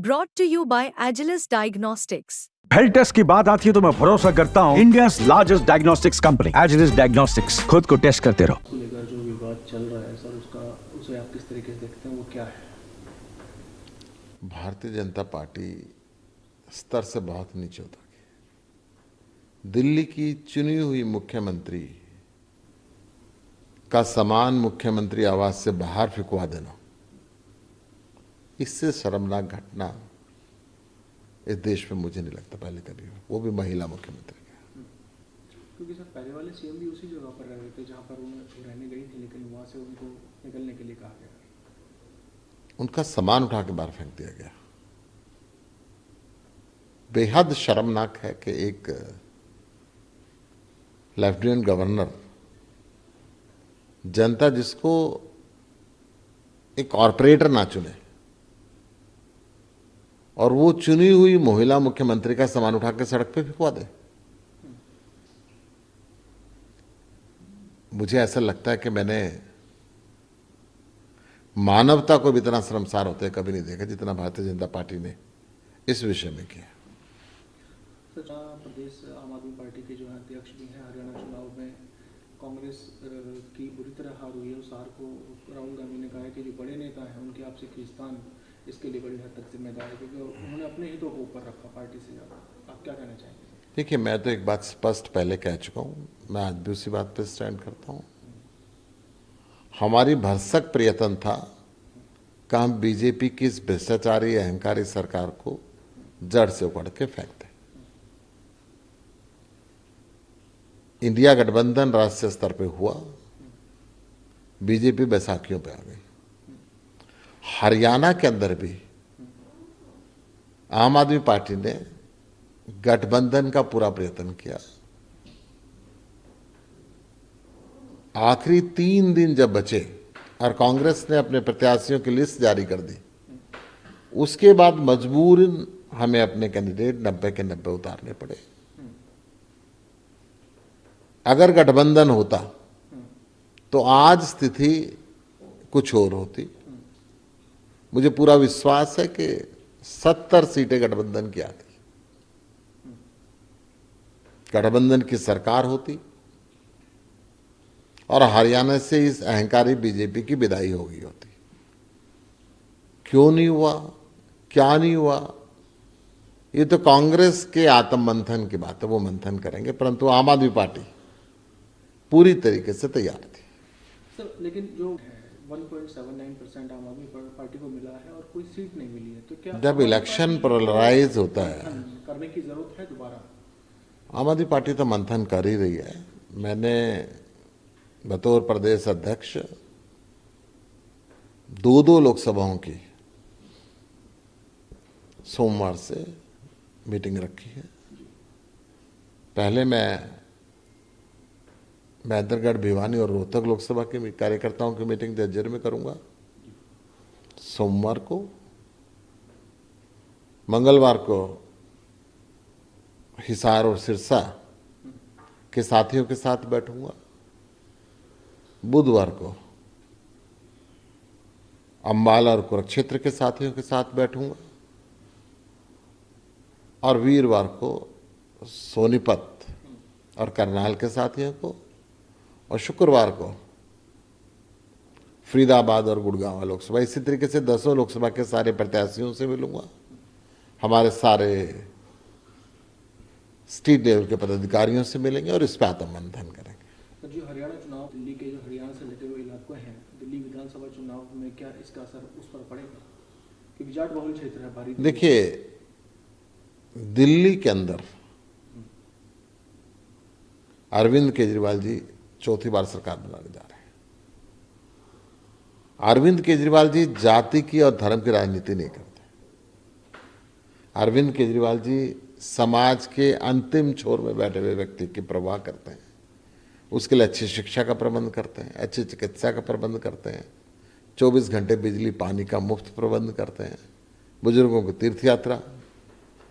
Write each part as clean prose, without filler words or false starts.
Brought to you by Agilus Diagnostics. Health test की बात आती है तो मैं भरोसा करता हूँ India largest diagnostics company Agilus diagnostics. खुद को टेस्ट करते रहो। लेकर जो विवाद चल रहा है सर, उसे आप किस तरीके से देखते हैं, वो क्या है? भारतीय जनता पार्टी स्तर से बहुत नीचे उतर गई। दिल्ली की चुनी हुई मुख्यमंत्री का सामान मुख्यमंत्री आवास से बाहर फेंकवा देना, इससे शर्मनाक घटना इस देश में मुझे नहीं लगता पहले कभी हुई, वो भी महिला मुख्यमंत्री का। क्योंकि सर पहले वाले सीएम भी उसी जगह पर रह रहे थे जहां पर उन्हें रहने गई थी, लेकिन वहां से उनको निकलने के लिए कहा गया। उनका सामान उठा के बाहर फेंक दिया गया। बेहद शर्मनाक है कि एक लेफ्टिनेंट गवर्नर, जनता जिसको एक कॉरपोरेटर ना चुने और वो चुनी हुई महिला मुख्यमंत्री का सामान उठा के सड़क पे फेंकवा दे। मुझे ऐसा लगता है कि मैंने मानवता को भी इतना शर्मसार होते कभी नहीं देखा जितना भारतीय जनता पार्टी ने इस विषय में किया। प्रदेश आम आदमी पार्टी के जो है अध्यक्ष भी हैं, हरियाणा चुनाव में कांग्रेस की बुरी तरह हार हुई है। उस हार को राहुल गांधी ने कहा है कि जो बड़े नेता हैं उनके आपसे खींचतान इसके लिए बड़ी हद तक जिम्मेदार है, क्योंकि उन्होंने अपने हितों को ऊपर रखा पार्टी से ज़्यादा। आप क्या कहना चाहेंगे? देखिए, मैं तो एक बात स्पष्ट पहले कह चुका हूं, मैं आज भी उसी बात पर स्टैंड करता हूं। हमारी भरसक प्रयत्न था कि हम बीजेपी की इस भ्रष्टाचारी अहंकारी सरकार को जड़ से उखड़ के फेंक दें। इंडिया गठबंधन राष्ट्रीय स्तर पे हुआ, बीजेपी बैसाखियों पे आ गई। हरियाणा के अंदर भी आम आदमी पार्टी ने गठबंधन का पूरा प्रयत्न किया। आखिरी 3 दिन जब बचे और कांग्रेस ने अपने प्रत्याशियों की लिस्ट जारी कर दी, उसके बाद मजबूरन हमें अपने कैंडिडेट 90 के 90 उतारने पड़े। अगर गठबंधन होता तो आज स्थिति कुछ और होती। मुझे पूरा विश्वास है कि 70 सीटें गठबंधन की आती, गठबंधन की सरकार होती और हरियाणा से इस अहंकारी बीजेपी की विदाई हो गई होती। क्यों नहीं हुआ, क्या नहीं हुआ, ये तो कांग्रेस के आत्म मंथन की बात है, वो मंथन करेंगे, परंतु आम आदमी पार्टी पूरी तरीके से तैयार थी। सर लेकिन जो 1.79% आम आदमी पार्टी को मिला है और कोई सीट नहीं मिली है, तो क्या जब इलेक्शन पोलराइज होता है करने की जरूरत है दोबारा? आम आदमी पार्टी तो मंथन कर ही रही है। मैंने बतौर प्रदेश अध्यक्ष 2 लोकसभाओं की सोमवार से मीटिंग रखी है। पहले मैं महेंद्रगढ़, भिवानी और रोहतक लोकसभा के कार्यकर्ताओं की मीटिंग जज्जर में करूंगा सोमवार को। मंगलवार को हिसार और सिरसा के साथियों के साथ बैठूंगा। बुधवार को अंबाला और कुरुक्षेत्र के साथियों के साथ बैठूंगा और वीरवार को सोनीपत और करनाल के साथियों को, और शुक्रवार को फरीदाबाद और गुड़गांव लोकसभा। इसी तरीके से 10 लोकसभा के सारे प्रत्याशियों से मिलूंगा। हमारे सारे स्टेट लेवल के पदाधिकारियों से मिलेंगे और इस पर आत्म मंथन करेंगे। तो जो हरियाणा चुनाव, दिल्ली के जो हरियाणा से लगे हुए इलाके हैं, दिल्ली विधानसभा चुनाव में क्या इसका असर उस पर पड़ेगा? क्योंकि जाट बहुल क्षेत्र है भारी। देखिए, दिल्ली के अंदर अरविंद केजरीवाल जी चौथी बार सरकार बनाने जा रहे हैं। अरविंद केजरीवाल जी जाति की और धर्म की राजनीति नहीं करते। अरविंद केजरीवाल जी समाज के अंतिम छोर में बैठे हुए व्यक्ति की परवाह करते हैं। उसके लिए अच्छी शिक्षा का प्रबंध करते हैं, अच्छी चिकित्सा का प्रबंध करते हैं, 24 घंटे बिजली पानी का मुफ्त प्रबंध करते हैं, बुजुर्गों को तीर्थ यात्रा,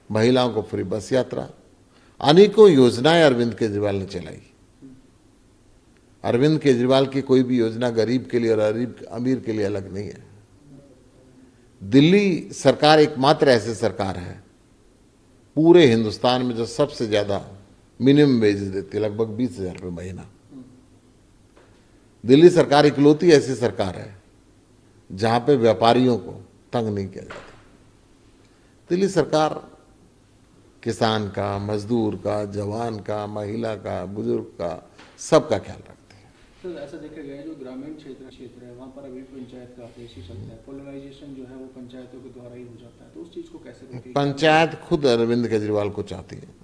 महिलाओं को फ्री बस यात्रा, अनेकों योजनाएं अरविंद केजरीवाल ने चलाई। अरविंद केजरीवाल की कोई भी योजना गरीब के लिए और अमीर के लिए अलग नहीं है। दिल्ली सरकार एकमात्र ऐसी सरकार है पूरे हिंदुस्तान में जो सबसे ज्यादा मिनिमम वेज देती है, लगभग 20,000 रुपये महीना। दिल्ली सरकार इकलौती ऐसी सरकार है जहां पे व्यापारियों को तंग नहीं किया जाता। दिल्ली सरकार किसान का, मजदूर का, जवान का, महिला का, बुजुर्ग का, सबका ख्याल रखती है। सर ऐसा देखा गया है जो ग्रामीण क्षेत्र है वहाँ पर अभी पंचायत का आदेश ही चलता है, पोलराइजेशन जो है वो पंचायतों के द्वारा ही हो जाता है, तो उस चीज़ को कैसे रोकेगी? पंचायत खुद अरविंद केजरीवाल को चाहती है।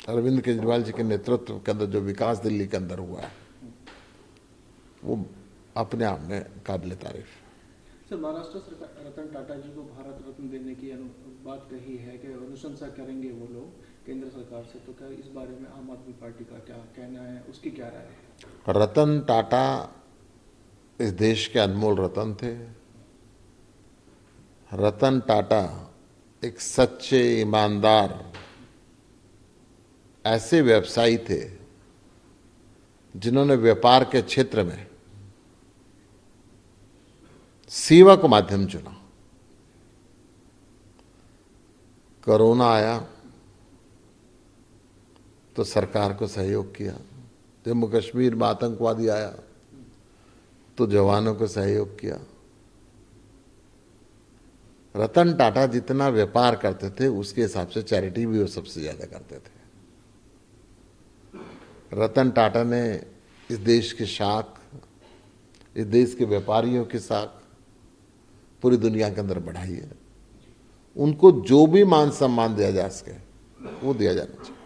अरविंद केजरीवाल जी के नेतृत्व के अंदर जो विकास दिल्ली के अंदर हुआ है वो अपने आप में काबिल तारीफ है। सर महाराष्ट्र सरकार रतन टाटा जी को भारत रत्न देने की बात कही है कि अनुशंसा करेंगे वो लोग केंद्र सरकार से, तो क्या इस बारे में आम आदमी पार्टी का क्या कहना है, उसकी क्या राय है? रतन टाटा इस देश के अनमोल रतन थे। रतन टाटा एक सच्चे, ईमानदार ऐसे व्यवसायी थे जिन्होंने व्यापार के क्षेत्र में सेवा को माध्यम चुना। कोरोना आया तो सरकार को सहयोग किया, जम्मू कश्मीर में आतंकवादी आया तो जवानों को सहयोग किया। रतन टाटा जितना व्यापार करते थे उसके हिसाब से चैरिटी भी वो सबसे ज्यादा करते थे। रतन टाटा ने इस देश की शाख, इस देश के व्यापारियों की साख पूरी दुनिया के अंदर बढ़ाई है। उनको जो भी मान सम्मान दिया जा सके वो दिया जाना चाहिए।